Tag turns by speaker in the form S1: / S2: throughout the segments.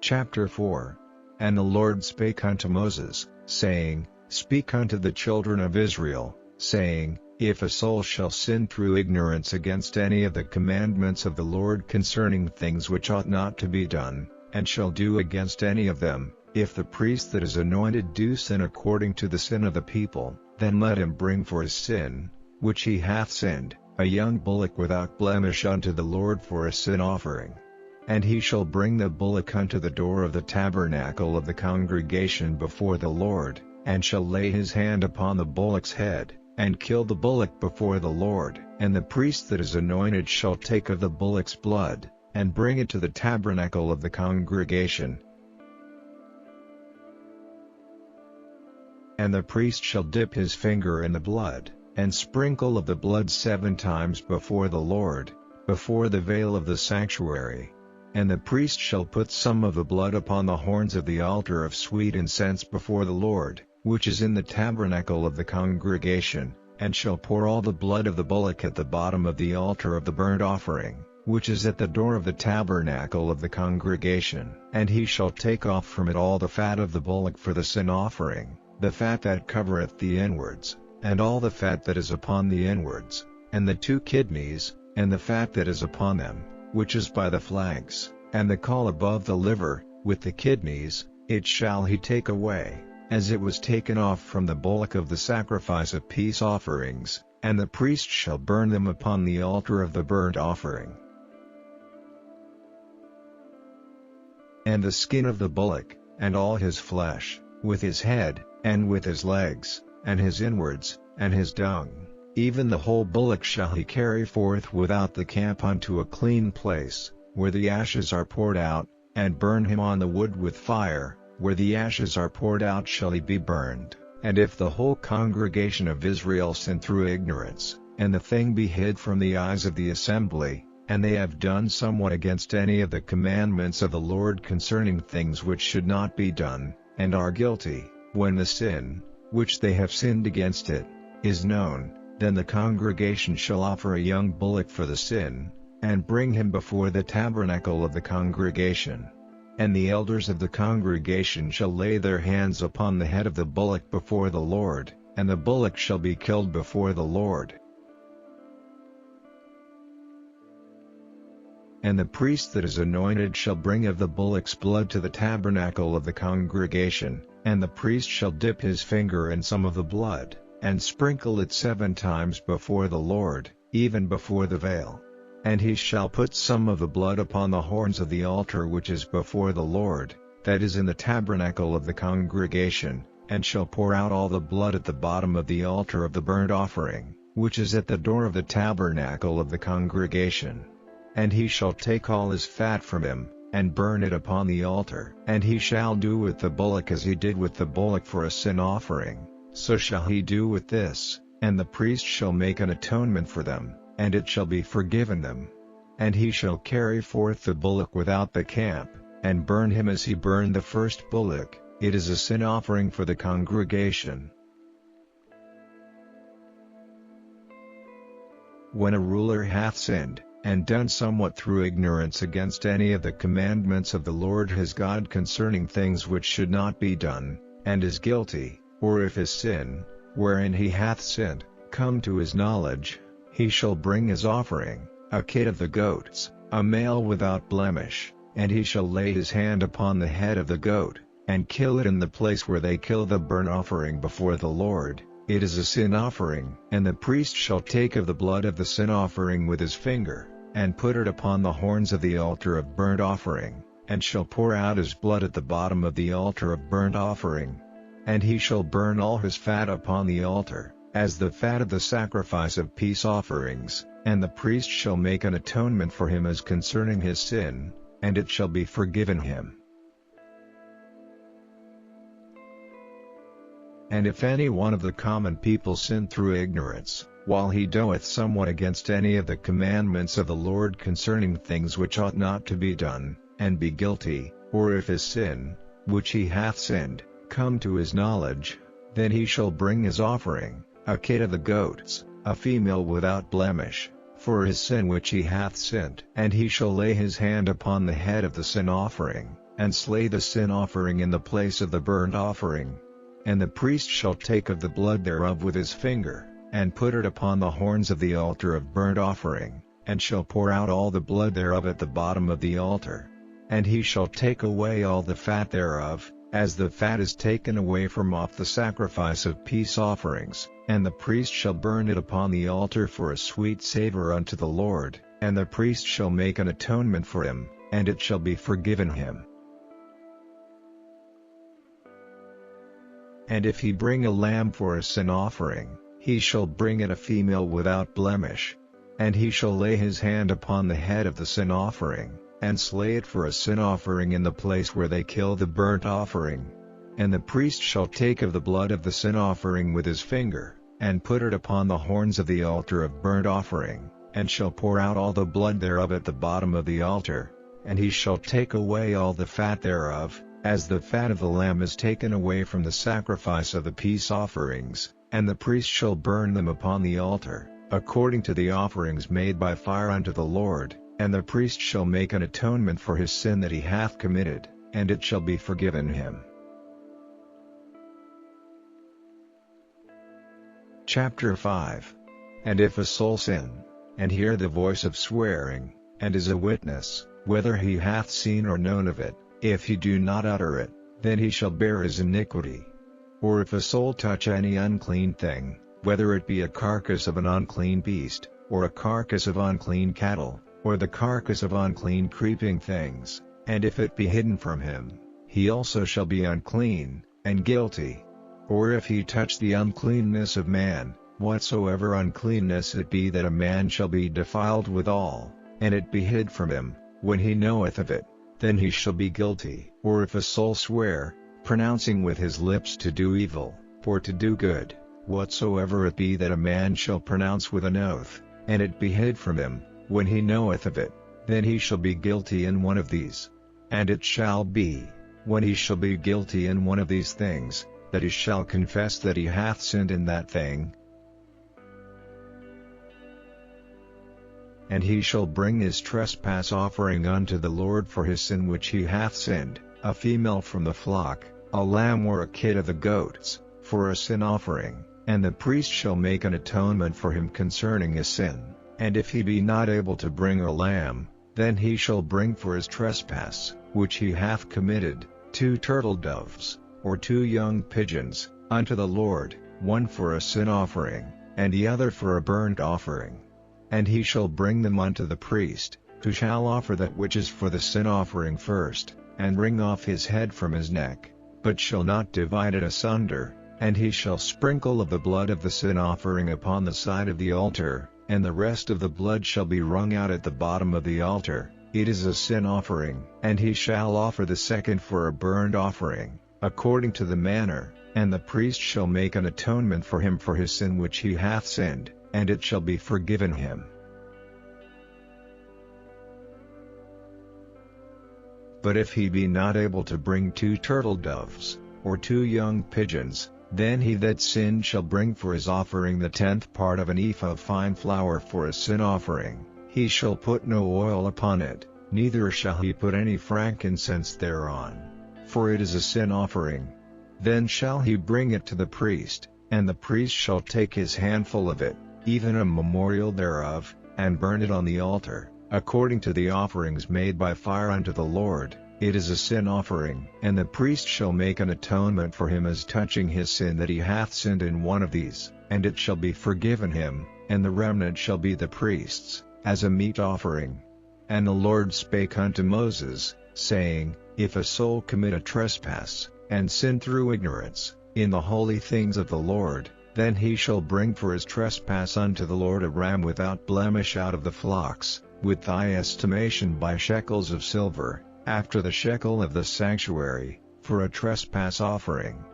S1: Chapter 4. And the Lord spake unto Moses, saying, Speak unto the children of Israel, saying, If a soul shall sin through ignorance against any of the commandments of the Lord concerning things which ought not to be done, and shall do against any of them, if the priest that is anointed do sin according to the sin of the people, then let him bring for his sin, which he hath sinned, a young bullock without blemish unto the Lord for a sin offering. And he shall bring the bullock unto the door of the tabernacle of the congregation before the Lord, and shall lay his hand upon the bullock's head, and kill the bullock before the Lord. And the priest that is anointed shall take of the bullock's blood, and bring it to the tabernacle of the congregation. And the priest shall dip his finger in the blood, and sprinkle of the blood 7 times before the Lord, before the veil of the sanctuary. And the priest shall put some of the blood upon the horns of the altar of sweet incense before the Lord, which is in the tabernacle of the congregation, and shall pour all the blood of the bullock at the bottom of the altar of the burnt offering, which is at the door of the tabernacle of the congregation. And he shall take off from it all the fat of the bullock for the sin offering, the fat that covereth the inwards, and all the fat that is upon the inwards, and the 2 kidneys, and the fat that is upon them, which is by the flanks, and the caul above the liver, with the kidneys, it shall he take away, as it was taken off from the bullock of the sacrifice of peace offerings, and the priest shall burn them upon the altar of the burnt offering. And the skin of the bullock, and all his flesh, with his head, and with his legs, and his inwards, and his dung, even the whole bullock shall he carry forth without the camp unto a clean place, where the ashes are poured out, and burn him on the wood with fire. Where the ashes are poured out shall he be burned. And if the whole congregation of Israel sin through ignorance, and the thing be hid from the eyes of the assembly, and they have done somewhat against any of the commandments of the Lord concerning things which should not be done, and are guilty, when the sin, which they have sinned against it, is known, then the congregation shall offer a young bullock for the sin, and bring him before the tabernacle of the congregation. And the elders of the congregation shall lay their hands upon the head of the bullock before the Lord, and the bullock shall be killed before the Lord. And the priest that is anointed shall bring of the bullock's blood to the tabernacle of the congregation, and the priest shall dip his finger in some of the blood, and sprinkle it 7 times before the Lord, even before the veil. And he shall put some of the blood upon the horns of the altar which is before the Lord, that is in the tabernacle of the congregation, and shall pour out all the blood at the bottom of the altar of the burnt offering, which is at the door of the tabernacle of the congregation. And he shall take all his fat from him, and burn it upon the altar. And he shall do with the bullock as he did with the bullock for a sin offering, so shall he do with this, and the priest shall make an atonement for them, and it shall be forgiven them. And he shall carry forth the bullock without the camp, and burn him as he burned the first bullock. It is a sin offering for the congregation. When a ruler hath sinned, and done somewhat through ignorance against any of the commandments of the Lord his God concerning things which should not be done, and is guilty, or if his sin, wherein he hath sinned, come to his knowledge, he shall bring his offering, a kid of the goats, a male without blemish, and he shall lay his hand upon the head of the goat, and kill it in the place where they kill the burnt offering before the Lord. It is a sin offering. And the priest shall take of the blood of the sin offering with his finger, and put it upon the horns of the altar of burnt offering, and shall pour out his blood at the bottom of the altar of burnt offering. And he shall burn all his fat upon the altar, as the fat of the sacrifice of peace offerings, and the priest shall make an atonement for him as concerning his sin, and it shall be forgiven him. And if any one of the common people sin through ignorance, while he doeth somewhat against any of the commandments of the Lord concerning things which ought not to be done, and be guilty, or if his sin, which he hath sinned, come to his knowledge, then he shall bring his offering, a kid of the goats, a female without blemish, for his sin which he hath sinned. And he shall lay his hand upon the head of the sin offering, and slay the sin offering in the place of the burnt offering. And the priest shall take of the blood thereof with his finger, and put it upon the horns of the altar of burnt offering, and shall pour out all the blood thereof at the bottom of the altar. And he shall take away all the fat thereof, as the fat is taken away from off the sacrifice of peace offerings, and the priest shall burn it upon the altar for a sweet savor unto the Lord, and the priest shall make an atonement for him, and it shall be forgiven him. And if he bring a lamb for a sin offering, he shall bring it a female without blemish. And he shall lay his hand upon the head of the sin offering, and slay it for a sin offering in the place where they kill the burnt offering. And the priest shall take of the blood of the sin offering with his finger, and put it upon the horns of the altar of burnt offering, and shall pour out all the blood thereof at the bottom of the altar. And he shall take away all the fat thereof, as the fat of the lamb is taken away from the sacrifice of the peace offerings, and the priest shall burn them upon the altar, according to the offerings made by fire unto the Lord, and the priest shall make an atonement for his sin that he hath committed, and it shall be forgiven him. Chapter 5. And if a soul sin, and hear the voice of swearing, and is a witness, whether he hath seen or known of it, if he do not utter it, then he shall bear his iniquity. Or if a soul touch any unclean thing, whether it be a carcass of an unclean beast, or a carcass of unclean cattle, or the carcass of unclean creeping things, and if it be hidden from him, he also shall be unclean, and guilty. Or if he touch the uncleanness of man, whatsoever uncleanness it be that a man shall be defiled withal, and it be hid from him, when he knoweth of it, then he shall be guilty. Or if a soul swear, pronouncing with his lips to do evil, or to do good, whatsoever it be that a man shall pronounce with an oath, and it be hid from him, when he knoweth of it, then he shall be guilty in one of these. And it shall be, when he shall be guilty in one of these things, that he shall confess that he hath sinned in that thing. And he shall bring his trespass offering unto the Lord for his sin which he hath sinned, a female from the flock, a lamb or a kid of the goats, for a sin offering, and the priest shall make an atonement for him concerning his sin. And if he be not able to bring a lamb, then he shall bring for his trespass, which he hath committed, 2 turtle doves, or 2 young pigeons, unto the Lord, one for a sin offering, and the other for a burnt offering. And he shall bring them unto the priest, who shall offer that which is for the sin offering first, and wring off his head from his neck, but shall not divide it asunder. And he shall sprinkle of the blood of the sin offering upon the side of the altar, and the rest of the blood shall be wrung out at the bottom of the altar. It is a sin offering. And he shall offer the second for a burnt offering, according to the manner, and the priest shall make an atonement for him for his sin which he hath sinned, and it shall be forgiven him. But if he be not able to bring 2 turtle doves, or 2 young pigeons, then he that sinned shall bring for his offering the 10th part of an ephah of fine flour for a sin offering. He shall put no oil upon it, neither shall he put any frankincense thereon, for it is a sin offering. Then shall he bring it to the priest, and the priest shall take his handful of it, even a memorial thereof, and burn it on the altar, according to the offerings made by fire unto the Lord. It is a sin offering. And the priest shall make an atonement for him as touching his sin that he hath sinned in one of these, and it shall be forgiven him, and the remnant shall be the priest's, as a meat offering. And the Lord spake unto Moses, saying, If a soul commit a trespass, and sin through ignorance, in the holy things of the Lord, then he shall bring for his trespass unto the Lord a ram without blemish out of the flocks, with thy estimation by shekels of silver, after the shekel of the sanctuary, for a trespass offering.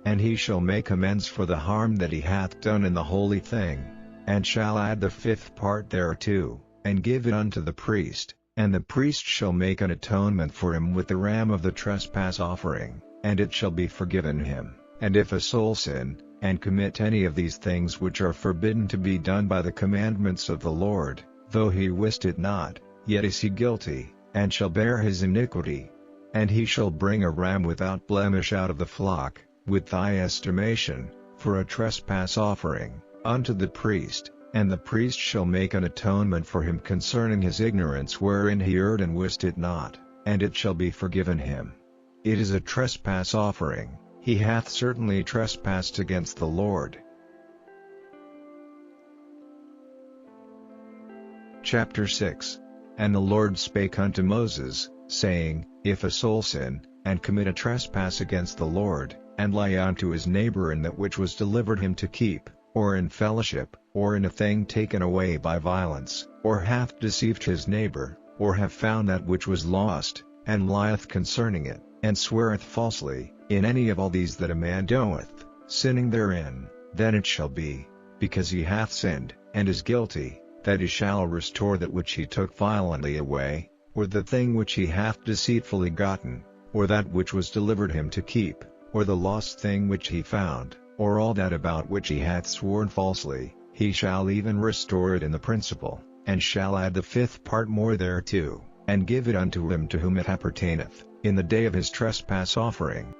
S1: And he shall make amends for the harm that he hath done in the holy thing, and shall add the 5th part thereto, and give it unto the priest, and the priest shall make an atonement for him with the ram of the trespass offering, and it shall be forgiven him. And if a soul sin, and commit any of these things which are forbidden to be done by the commandments of the Lord, though he wist it not, yet is he guilty, and shall bear his iniquity. And he shall bring a ram without blemish out of the flock, with thy estimation, for a trespass offering, unto the priest, and the priest shall make an atonement for him concerning his ignorance wherein he erred and wist it not, and it shall be forgiven him. It is a trespass offering, he hath certainly trespassed against the Lord. Chapter 6. And the Lord spake unto Moses, saying, If a soul sin, and commit a trespass against the Lord, and lie unto his neighbor in that which was delivered him to keep, or in fellowship, or in a thing taken away by violence, or hath deceived his neighbor, or have found that which was lost, and lieth concerning it, and sweareth falsely, in any of all these that a man doeth, sinning therein, then it shall be, because he hath sinned, and is guilty, that he shall restore that which he took violently away, or the thing which he hath deceitfully gotten, or that which was delivered him to keep, or the lost thing which he found, or all that about which he hath sworn falsely, he shall even restore it in the principal, and shall add the fifth part more thereto, and give it unto him to whom it appertaineth, in the day of his trespass offering.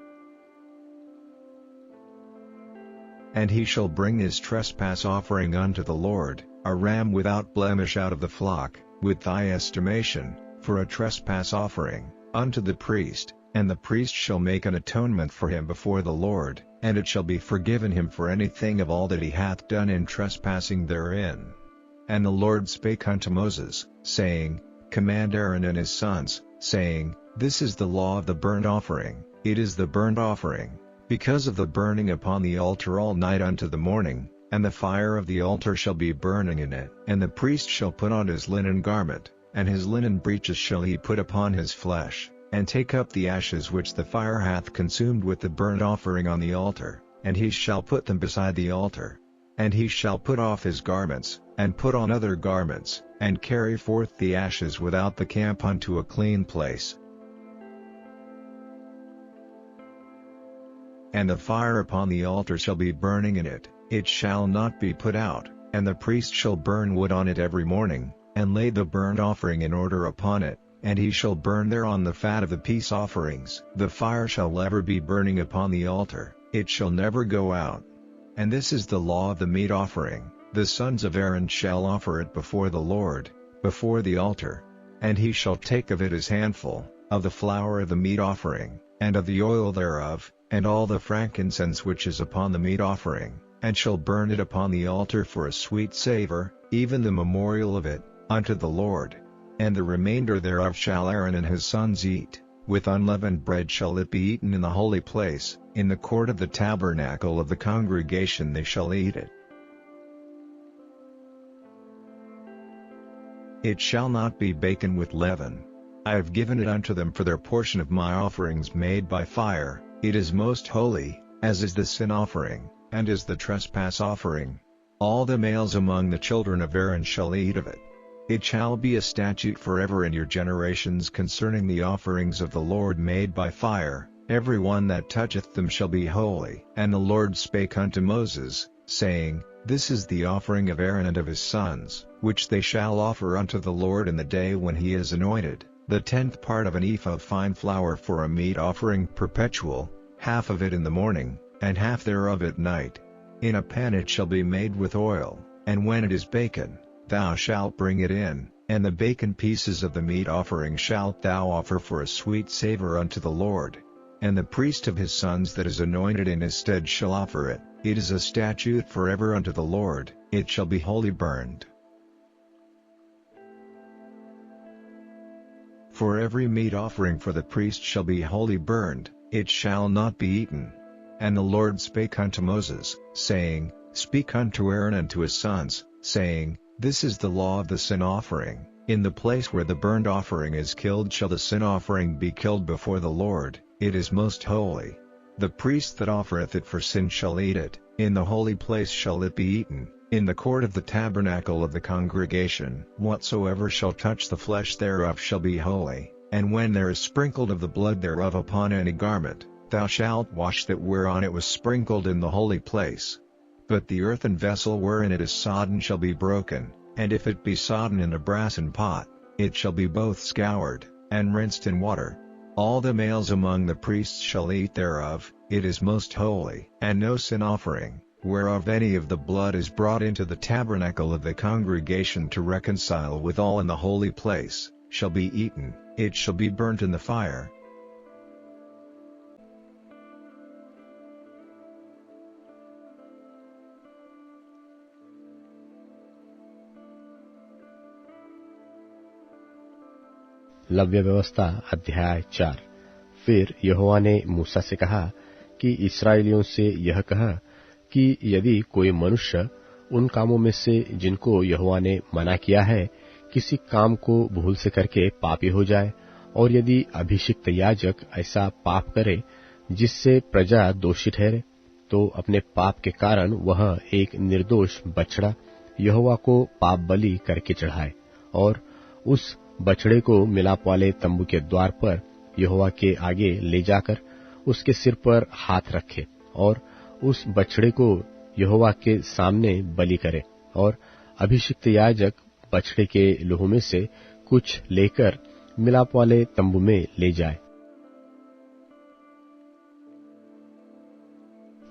S1: And he shall bring his trespass offering unto the Lord, a ram without blemish out of the flock, with thy estimation, for a trespass offering, unto the priest, and the priest shall make an atonement for him before the Lord, and it shall be forgiven him for anything of all that he hath done in trespassing therein. And the Lord spake unto Moses, saying, Command Aaron and his sons, saying, This is the law of the burnt offering, it is the burnt offering, because of the burning upon the altar all night unto the morning, and the fire of the altar shall be burning in it. And the priest shall put on his linen garment, and his linen breeches shall he put upon his flesh, and take up the ashes which the fire hath consumed with the burnt offering on the altar, and he shall put them beside the altar. And he shall put off his garments, and put on other garments, and carry forth the ashes without the camp unto a clean place. And the fire upon the altar shall be burning in it, it shall not be put out, and the priest shall burn wood on it every morning, and lay the burnt offering in order upon it, and he shall burn thereon the fat of the peace offerings. The fire shall ever be burning upon the altar, it shall never go out. And this is the law of the meat offering, the sons of Aaron shall offer it before the Lord, before the altar. And he shall take of it his handful, of the flour of the meat offering, and of the oil thereof, and all the frankincense which is upon the meat offering, and shall burn it upon the altar for a sweet savor, even the memorial of it, unto the Lord. And the remainder thereof shall Aaron and his sons eat, with unleavened bread shall it be eaten in the holy place, in the court of the tabernacle of the congregation they shall eat it. It shall not be baken with leaven. I have given it unto them for their portion of my offerings made by fire, it is most holy, as is the sin offering, and is the trespass offering. All the males among the children of Aaron shall eat of it. It shall be a statute forever in your generations concerning the offerings of the Lord made by fire, every one that toucheth them shall be holy. And the Lord spake unto Moses, saying, This is the offering of Aaron and of his sons, which they shall offer unto the Lord in the day when he is anointed, the 10th part of an ephah of fine flour for a meat offering perpetual, half of it in the morning, and half thereof at night. In a pan it shall be made with oil, and when it is baken, thou shalt bring it in, and the baken pieces of the meat offering shalt thou offer for a sweet savor unto the Lord. And the priest of his sons that is anointed in his stead shall offer it, it is a statute forever unto the Lord, it shall be wholly burned. For every meat offering for the priest shall be wholly burned, it shall not be eaten. And the Lord spake unto Moses, saying, Speak unto Aaron and to his sons, saying, This is the law of the sin offering, in the place where the burnt offering is killed shall the sin offering be killed before the Lord, it is most holy. The priest that offereth it for sin shall eat it, in the holy place shall it be eaten, in the court of the tabernacle of the congregation. Whatsoever shall touch the flesh thereof shall be holy, and when there is sprinkled of the blood thereof upon any garment, thou shalt wash that whereon it was sprinkled in the holy place. But the earthen vessel wherein it is sodden shall be broken, and if it be sodden in a brassen pot, It shall be both scoured, and rinsed in water. All the males among the priests shall eat thereof, it is most holy. And no sin offering, whereof any of the blood is brought into the tabernacle of the congregation to reconcile with all in the holy place, shall be eaten, it shall be burnt in the fire.
S2: लव्य व्यवस्था अध्याय 4। फिर यहोवा ने मूसा से कहा कि इस्राएलियों से यह कह कि यदि कोई मनुष्य उन कामों में से जिनको यहोवा ने मना किया है किसी काम को भूल से करके पापी हो जाए, और यदि अभिषिक्त याजक ऐसा पाप करे जिससे प्रजा दोषी ठहरे, तो अपने पाप के कारण वह एक निर्दोष बछड़ा यहोवा को पाप बलि करके चढ़ाए, और उस बछड़े को मिलाप वाले तंबू के द्वार पर यहोवा के आगे ले जाकर उसके सिर पर हाथ रखे, और उस बछड़े को यहोवा के सामने बलि करे, और अभिषिक्त याजक बछड़े के लहू में से कुछ लेकर मिलाप वाले तंबू में ले जाए,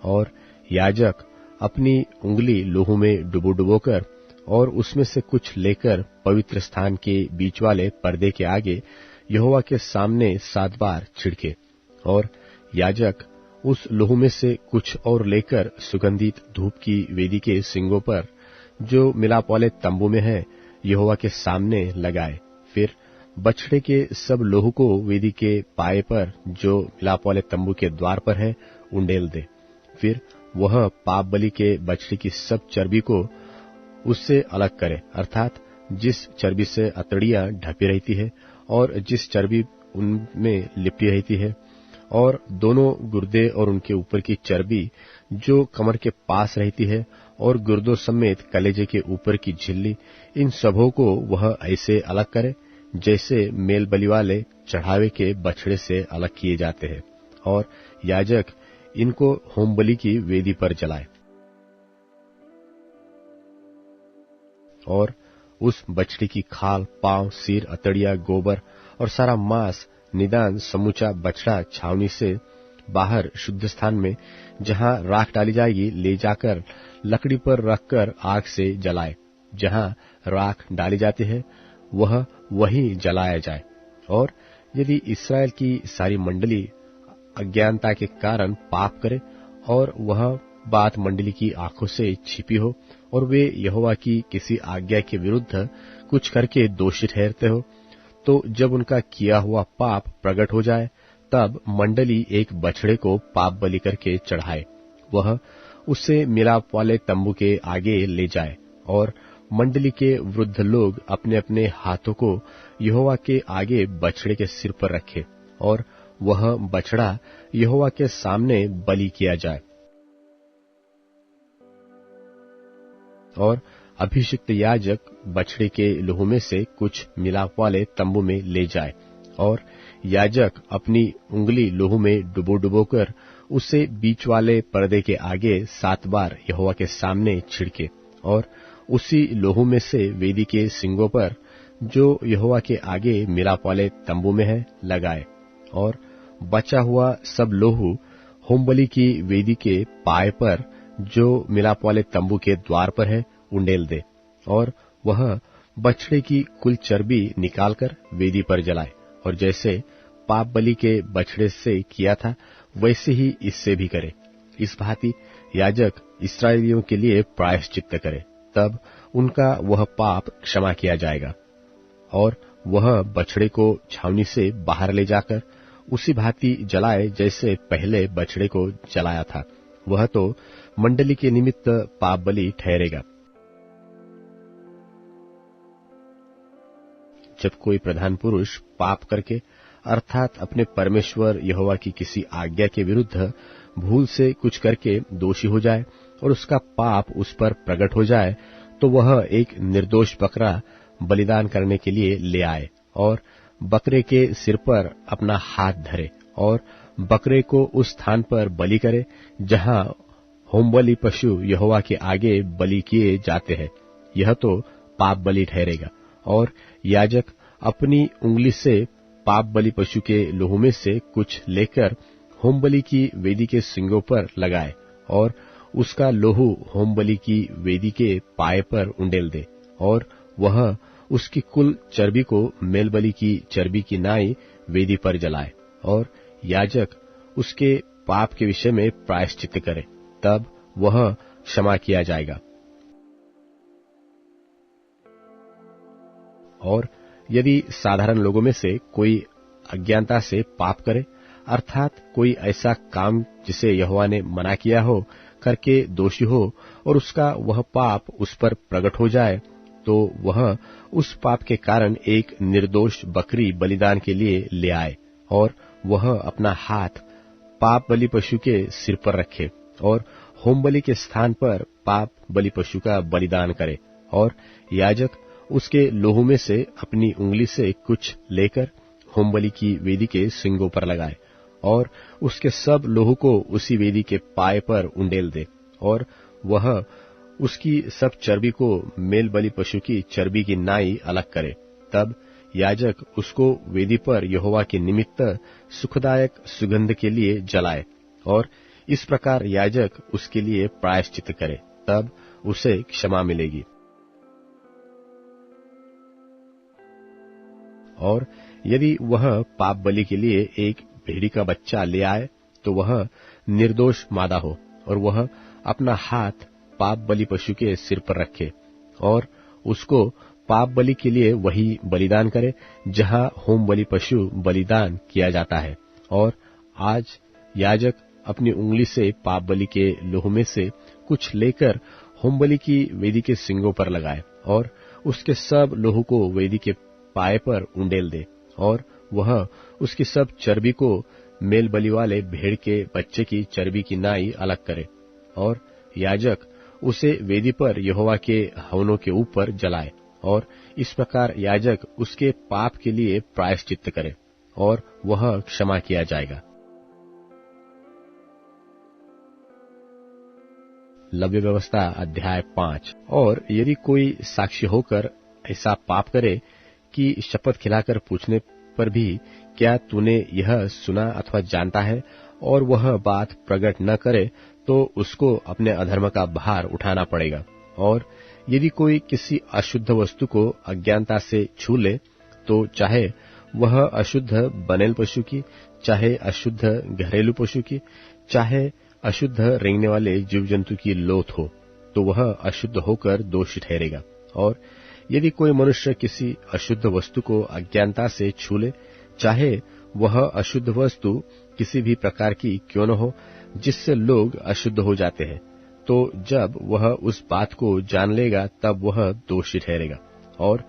S2: और याजक अपनी उंगली लहू में डुबो-डुबोकर और उसमें से कुछ लेकर पवित्र स्थान के बीच वाले पर्दे के आगे यहोवा के सामने 7 बार छिड़के, और याजक उस लहू में से कुछ और लेकर सुगंधित धूप की वेदी के सिंगों पर जो मिलाप वाले तंबू में है यहोवा के सामने लगाए। फिर बछड़े के सब लहू को वेदी के पाए पर जो मिलाप वाले तंबू के द्वार पर है उंडेल दे। फिर वह पाप बलि के बछड़े की सब चर्बी को उससे अलग करे, अर्थात जिस चर्बी से अतड़ियां ढपी रहती है और जिस चर्बी उनमें लिपटी रहती है, और दोनों गुर्दे और उनके ऊपर की चर्बी जो कमर के पास रहती है, और गुर्दों समेत कलेजे के ऊपर की झिल्ली, इन सबों को वह ऐसे अलग करे जैसे मेल बलि वाले चढ़ावे के बछड़े से अलग किए जाते हैं, और याजक इनको होम बलि की वेदी पर जलाए। और उस बछड़े की खाल, पांव, सिर, अतड़िया, गोबर और सारा मांस निदान समूचा बछड़ा छावनी से बाहर शुद्ध स्थान में जहां राख डाली जाएगी ले जाकर लकड़ी पर रखकर आग से जलाए। जहां राख डाली जाती है वह वहीं जलाया जाए। और यदि इस्राएल की सारी मंडली अज्ञानता के कारण पाप करे और वह बात मंडली की आंखों से छिपी हो और वे यहोवा की किसी आज्ञा के विरुद्ध कुछ करके दोषी ठहरते हो, तो जब उनका किया हुआ पाप प्रकट हो जाए तब मंडली एक बछड़े को पाप बलि करके चढ़ाए। वह उससे मिलाप वाले तंबू के आगे ले जाए, और मंडली के वृद्ध लोग अपने अपने हाथों को यहोवा के आगे बछड़े के सिर पर रखे, और वह बछड़ा यहोवा के सामने बलि किया जाए। और अभिषिक्त याजक बछड़े के लहू में से कुछ मिलाप वाले तंबू में ले जाए, और याजक अपनी उंगली लहू में डुबो-डुबोकर उसे बीच वाले पर्दे के आगे 7 बार यहोवा के सामने छिड़के, और उसी लहू में से वेदी के सिंगों पर जो यहोवा के आगे मिलाप वाले तंबू में है लगाए, और बचा हुआ सब लहू होमबलि की वेदी के पाए पर जो मिलाप वाले तंबू के द्वार पर है उंडेल दे, और वह बछड़े की कुल चर्बी निकालकर वेदी पर जलाए, और जैसे पाप बलि के बछड़े से किया था वैसे ही इससे भी करे। इस भांति याजक इस्राएलियों के लिए प्रायश्चित्त करे, तब उनका वह पाप क्षमा किया जाएगा। और वह बछड़े को छावनी से बाहर ले जाकर उसी भांति जलाए जैसे पहले बछड़े को जलाया था, वह तो मंडली के निमित्त पाप बलि ठहरेगा। जब कोई प्रधान पुरुष पाप करके अर्थात अपने परमेश्वर यहोवा की किसी आज्ञा के विरुद्ध भूल से कुछ करके दोषी हो जाए और उसका पाप उस पर प्रकट हो जाए, तो वह एक निर्दोष बकरा बलिदान करने के लिए ले आए, और बकरे के सिर पर अपना हाथ धरे, और बकरे को उस स्थान पर बलि करे जहां होमबलि पशु यहोवा के आगे बलि किए जाते हैं। यह तो पाप बलि ठहरेगा। और याजक अपनी उंगली से पाप बलि पशु के लोहू में से कुछ लेकर होम बलि की वेदी के सींगों पर लगाए और उसका लोहू होम बलि की वेदी के पाए पर उंडेल दे और वह उसकी कुल चर्बी को मेल बलि की चर्बी की नाई वेदी पर जलाए और याजक उसके पाप के विषय में प्रायश्चित करे, तब वह क्षमा किया जाएगा। और यदि साधारण लोगों में से कोई अज्ञानता से पाप करे, अर्थात कोई ऐसा काम जिसे यहोवा ने मना किया हो करके दोषी हो और उसका वह पाप उस पर प्रकट हो जाए, तो वह उस पाप के कारण एक निर्दोष बकरी बलिदान के लिए ले आए और वह अपना हाथ पाप बलि पशु के सिर पर रखे और होम बलि के स्थान पर पाप बलि पशु का बलिदान करे और याजक उसके लोहू में से अपनी उंगली से कुछ लेकर होम बलि की वेदी के सींगों पर लगाए और उसके सब लोहू को उसी वेदी के पाए पर उंडेल दे और वह उसकी सब चर्बी को मेल बलि पशु की चर्बी की नाई अलग करे। तब याजक उसको वेदी पर यहोवा के निमित्त सुखदायक सुगंध के लिए जलाए और इस प्रकार याजक उसके लिए प्रायश्चित करे, तब उसे क्षमा मिलेगी। और यदि वह पाप बलि के लिए एक भेड़ी का बच्चा ले आए, तो वह निर्दोष मादा हो और वह अपना हाथ पाप बलि पशु के सिर पर रखे और उसको पाप बलि के लिए वही बलिदान करे जहां होम बलि पशु बलिदान किया जाता है। और आज याजक अपनी उंगली से पाप बलि के लोहू में से कुछ लेकर होम बलि की वेदी के सींगों पर लगाए और उसके सब लोहू को वेदी के पाए पर उंडेल दे और वह उसकी सब चर्बी को मेल बलि वाले भेड़ के बच्चे की चर्बी की नाई अलग करे और याजक उसे वेदी पर यहोवा के हवनों के ऊपर जलाए और इस प्रकार याजक उसके पाप के लिए प्रायश्चित करे और वह क्षमा किया जाएगा। लव्य व्यवस्था अध्याय 5। और यदि कोई साक्षी होकर ऐसा पाप करे कि शपथ खिलाकर पूछने पर भी क्या तूने यह सुना अथवा जानता है, और वह बात प्रकट न करे, तो उसको अपने अधर्म का भार उठाना पड़ेगा। और यदि कोई किसी अशुद्ध वस्तु को अज्ञानता से छू ले, तो चाहे वह अशुद्ध बनेल पशु की, चाहे अशुद्ध घरेलू पशु की, चाहे अशुद्ध रेंगने वाले जीव जंतु की लोथ हो, तो वह अशुद्ध होकर दोषी ठहरेगा। और यदि कोई मनुष्य किसी अशुद्ध वस्तु को अज्ञानता से छू ले, चाहे वह अशुद्ध वस्तु किसी भी प्रकार की क्यों न हो जिससे लोग अशुद्ध हो जाते हैं, तो जब वह उस बात को जान लेगा तब वह दोषी ठहरेगा। और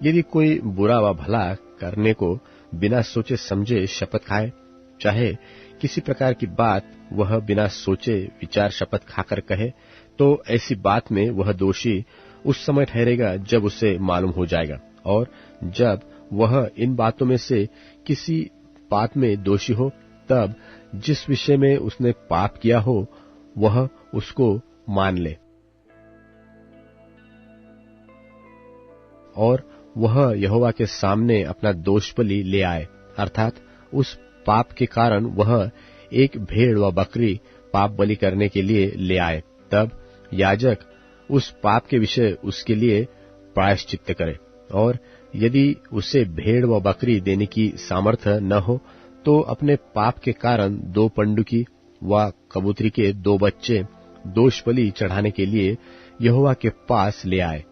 S2: यदि कोई बुरा व भला करने को बिना सोचे समझे शपथ खाए, चाहे किसी प्रकार की बात वह बिना सोचे विचार शपथ खाकर कहे, तो ऐसी बात में वह दोषी उस समय ठहरेगा जब उसे मालूम हो जाएगा। और जब वह इन बातों में से किसी बात में दोषी हो, तब जिस विषय में उसने पाप किया हो वह उसको मान ले और वह यहोवा के सामने अपना दोष बलि ले आए, अर्थात उस पाप के कारण वह एक भेड़ व बकरी पाप बलि करने के लिए ले आए। तब याजक उस पाप के विषय उसके लिए प्रायश्चित करे। और यदि उसे भेड़ व बकरी देने की सामर्थ्य न हो, तो अपने पाप के कारण 2 पंडुकी व कबूतरी के 2 बच्चे दोष बलि चढ़ाने के लिए यहोवा के पास ले आए।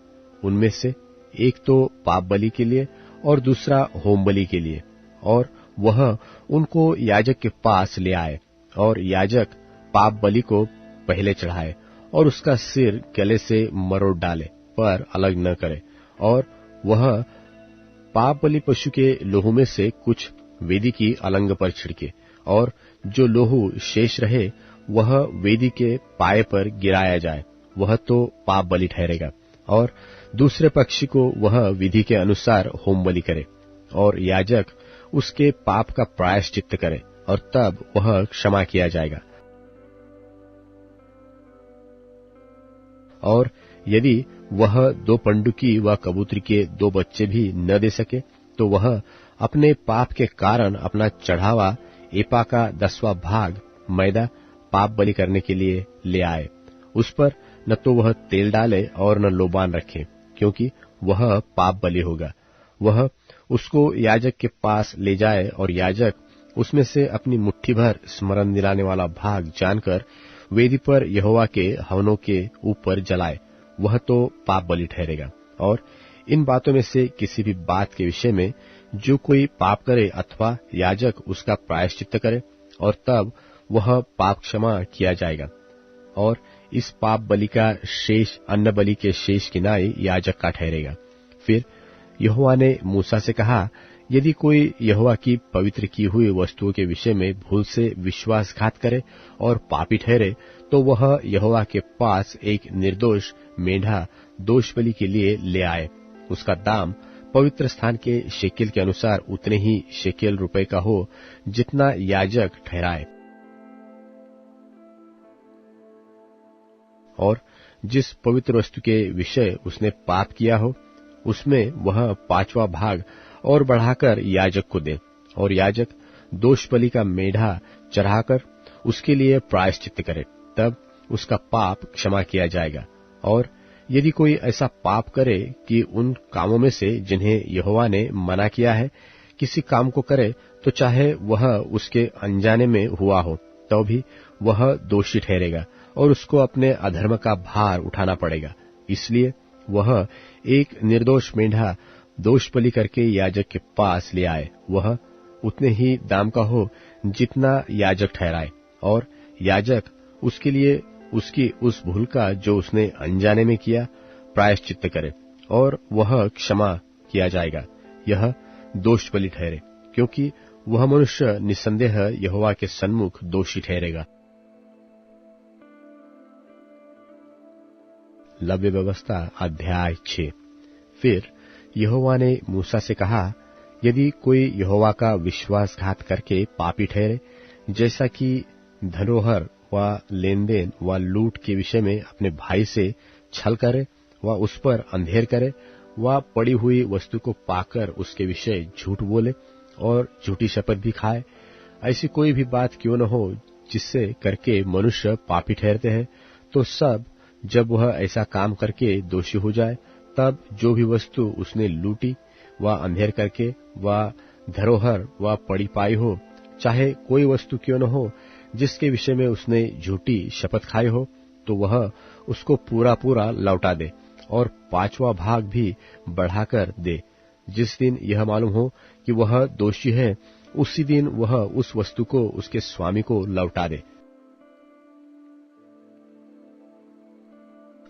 S2: उनमें से एक तो पाप बलि के लिए और दूसरा होम बलि के लिए। और वह उनको याजक के पास ले आए और याजक पाप बलि को पहले चढ़ाए और उसका सिर गले से मरोड़ डाले, पर अलग न करे। और वह पाप बलि पशु के लोहू में से कुछ वेदी की अलंग पर छिड़के, और जो लोहू शेष रहे वह वेदी के पाए पर गिराया जाए, वह तो पाप बलि ठहरेगा। और दूसरे पक्षी को वह विधि के अनुसार होम बलि करे और याजक उसके पाप का प्रायश्चित्त करे, और तब वह क्षमा किया जाएगा। और यदि वह 2 पंडुकी व कबूतरी के 2 बच्चे भी न दे सके, तो वह अपने पाप के कारण अपना चढ़ावा एपा का 10वां भाग मैदा पाप बलि करने के लिए ले आए। उस पर न तो वह तेल डाले और न लोबान रखे, क्योंकि वह पाप बलि होगा। वह उसको याजक के पास ले जाए और याजक उसमें से अपनी मुट्ठी भर स्मरण दिलाने वाला भाग जानकर वेदी पर यहोवा के हवनों के ऊपर जलाए, वह तो पाप बलि ठहरेगा। और इन बातों में से किसी भी बात के विषय में जो कोई पाप करे अथवा याजक उसका प्रायश्चित्त करे, और तब वह पाप क्षमा किया जाएगा। और इस पाप बलि का शेष अन्न बलि के शेष किनाई याजक का ठहरेगा। फिर यहोवा ने मूसा से कहा, यदि कोई यहोवा की पवित्र की हुई वस्तुओं के विषय में भूल से विश्वासघात करे और पापी ठहरे, तो वह यहोवा के पास एक निर्दोष मेंढा दोष बलि के लिए ले आए। उसका दाम पवित्र स्थान के शेकेल के अनुसार उतने ही शेकेल रुपए का हो जितना याजक ठहराए। और जिस पवित्र वस्तु के विषय उसने पाप किया हो, उसमें वह 5वां भाग और बढ़ाकर याजक को दे, और याजक दोष बलि का मेढ़ा चढ़ाकर उसके लिए प्रायश्चित्त करे, तब उसका पाप क्षमा किया जाएगा। और यदि कोई ऐसा पाप करे कि उन कामों में से जिन्हें यहोवा ने मना किया है किसी काम को करे, तो चाहे वह उसके अनजाने में हुआ हो, तो भी वह दोषी ठहरेगा और उसको अपने अधर्म का भार उठाना पड़ेगा। इसलिए वह एक निर्दोष मेंढा दोष बलि करके याजक के पास ले आए। वह उतने ही दाम का हो जितना याजक ठहराए, और याजक उसके लिए उसकी उस भूल का जो उसने अनजाने में किया प्रायश्चित्त करे, और वह क्षमा किया जाएगा। यह दोष बलि ठहरे, क्योंकि वह मनुष्य निसंदेह यहोवा के सन्मुख दोषी ठहरेगा। लव्य व्यवस्था अध्याय 6। फिर यहोवा ने मूसा से कहा, यदि कोई यहोवा का विश्वासघात करके पापी ठहरे, जैसा कि धरोहर व लेन देन व लूट के विषय में अपने भाई से छल करे व उस पर अंधेर करे व पड़ी हुई वस्तु को पाकर उसके विषय झूठ बोले और झूठी शपथ भी खाए, ऐसी कोई भी बात क्यों न हो जिससे करके मनुष्य पापी ठहरते हैं, तो सब जब वह ऐसा काम करके दोषी हो जाए, तब जो भी वस्तु उसने लूटी व अंधेर करके व धरोहर व पड़ी पाई हो, चाहे कोई वस्तु क्यों न हो जिसके विषय में उसने झूठी शपथ खाई हो, तो वह उसको पूरा पूरा लौटा दे और 5वां भाग भी बढ़ाकर दे। जिस दिन यह मालूम हो कि वह दोषी है, उसी दिन वह उस वस्तु को उसके स्वामी को लौटा दे।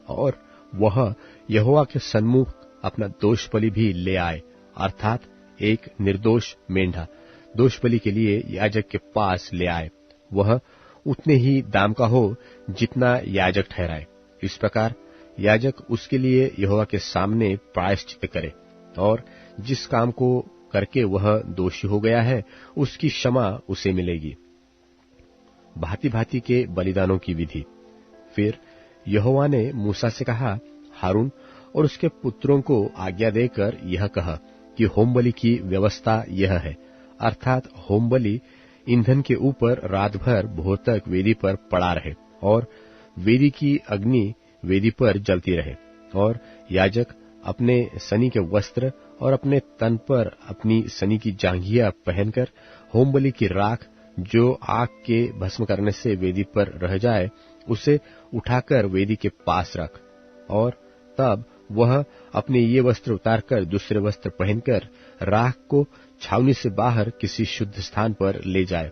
S2: और वह यहोवा के सन्मुख अपना दोष बलि भी ले आए, अर्थात एक निर्दोष मेंढा दोष बलि के लिए याजक के पास ले आए। वह उतने ही दाम का हो जितना याजक ठहराए। इस प्रकार याजक उसके लिए यहोवा के सामने प्रायश्चित्त करे, और जिस काम को करके वह दोषी हो गया है उसकी क्षमा उसे मिलेगी। भांति भांति के बलिदानों की विधि। फिर यहोवा ने मूसा से कहा, हारून और उसके पुत्रों को आज्ञा देकर यह कहा कि होम बलि की व्यवस्था यह है, अर्थात होम बलि ईंधन के ऊपर रात भर भोर तक वेदी पर पड़ा रहे, और वेदी की अग्नि वेदी पर जलती रहे, और याजक अपने सनी के वस्त्र और अपने तन पर अपनी सनी की जांघिया पहनकर होम बलि की राख जो आग के भस्म करने से वेदी पर रह जाए, उसे उठाकर वेदी के पास रख, और तब वह अपने ये वस्त्र उतारकर दूसरे वस्त्र पहनकर राख को छावनी से बाहर किसी शुद्ध स्थान पर ले जाए,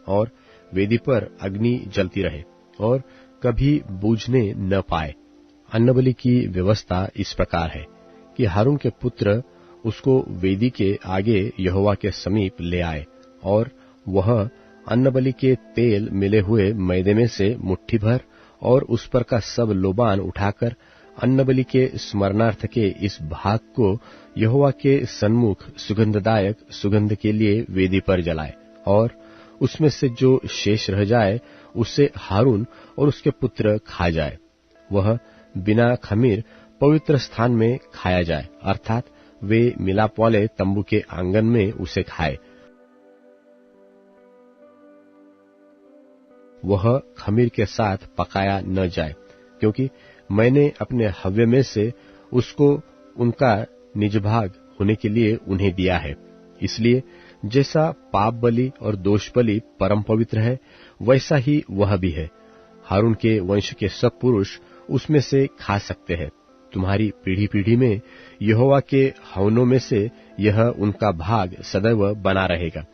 S2: और वेदी पर अग्नि जलती रहे और कभी बूझने न पाए। अन्नबलि की व्यवस्था इस प्रकार है कि हारून के पुत्र उसको वेदी के आगे यहोवा के समीप ले आए, और वह अन्नबलि के तेल मिले हुए मैदे में से मुट्ठी भर और उस पर का सब लोबान उठाकर अन्नबलि के स्मरणार्थ के इस भाग को यहोवा के सन्मुख सुगंधदायक सुगंध के लिए वेदी पर जलाए, और उसमें से जो शेष रह जाए उसे हारून और उसके पुत्र खा जाए। वह बिना खमीर पवित्र स्थान में खाया जाए, अर्थात वे मिलाप वाले तंबू के आंगन में उसे खाए। वह खमीर के साथ पकाया न जाए, क्योंकि मैंने अपने हव्य में से उसको उनका निज भाग होने के लिए उन्हें दिया है। इसलिए जैसा पाप बलि और दोष बलि परम पवित्र है, वैसा ही वह भी है। हारून के वंश के सब पुरुष उसमें से खा सकते हैं। तुम्हारी पीढ़ी पीढ़ी में यहोवा के हवनों में से यह उनका भाग सदैव बना रहेगा।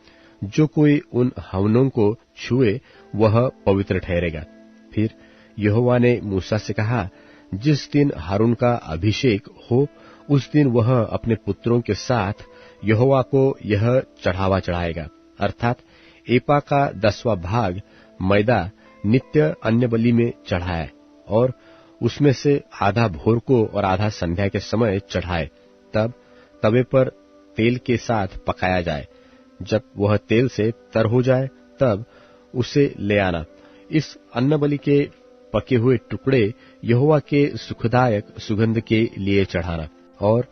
S2: जो कोई उन हवनों को छुए वह पवित्र ठहरेगा। फिर यहोवा ने मूसा से कहा, जिस दिन हारून का अभिषेक हो उस दिन वह अपने पुत्रों के साथ यहोवा को यह चढ़ावा चढ़ाएगा, अर्थात एपा का 10वां भाग मैदा नित्य अन्य बलि में चढ़ाए और उसमें से आधा भोर को और आधा संध्या के समय चढ़ाए। तब तवे पर तेल के साथ पकाया जाए। जब वह तेल से तर हो जाए तब उसे ले आना। इस अन्न बलि के पके हुए टुकड़े यहोवा के सुखदायक सुगंध के लिए चढ़ाना, और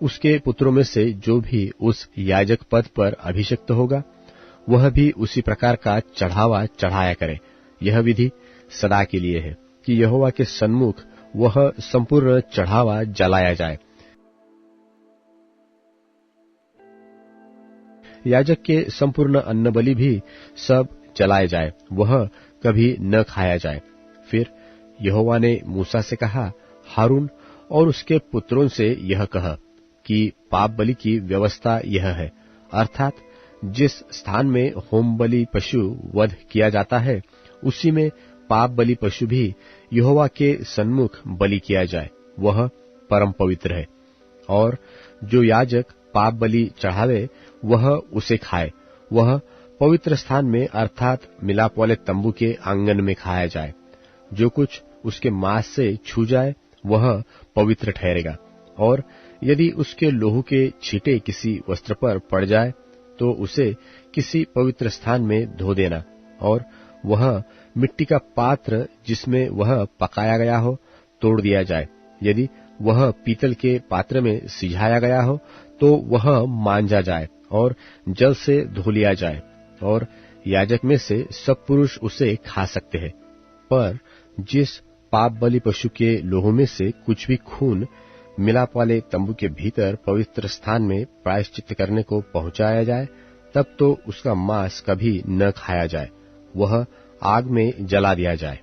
S2: उसके पुत्रों में से जो भी उस याजक पद पर अभिषिक्त होगा वह भी उसी प्रकार का चढ़ावा चढ़ाया करे। यह विधि सदा के लिए है कि यहोवा के सन्मुख वह संपूर्ण चढ़ावा जलाया जाए। याजक के संपूर्ण अन्न बलि भी सब जलाए जाए, वह कभी न खाया जाए। फिर यहोवा ने मूसा से कहा, हारून और उसके पुत्रों से यह कह कि पाप बलि की व्यवस्था यह है, अर्थात जिस स्थान में होम बलि पशु वध किया जाता है उसी में पाप बलि पशु भी यहोवा के सन्मुख बलि किया जाए, वह परम पवित्र है। और जो याजक पाप बलि चढ़ावे वह उसे खाए, वह पवित्र स्थान में अर्थात मिलाप वाले तंबू के आंगन में खाया जाए। जो कुछ उसके मांस से छू जाए वह पवित्र ठहरेगा। और यदि उसके लोहू के छींटे किसी वस्त्र पर पड़ जाए तो उसे किसी पवित्र स्थान में धो देना, और वह मिट्टी का पात्र जिसमें वह पकाया गया हो तोड़ दिया जाए। यदि वह पीतल के पात्र में सिझाया गया हो तो वह मांजा जाए और जल से धो लिया जाए, और याजक में से सब पुरुष उसे खा सकते हैं। पर जिस पाप बलि पशु के लोहू में से कुछ भी खून मिलाप वाले तंबू के भीतर पवित्र स्थान में प्रायश्चित करने को पहुंचाया जाए, तब तो उसका मांस कभी न खाया जाए, वह आग में जला दिया जाए।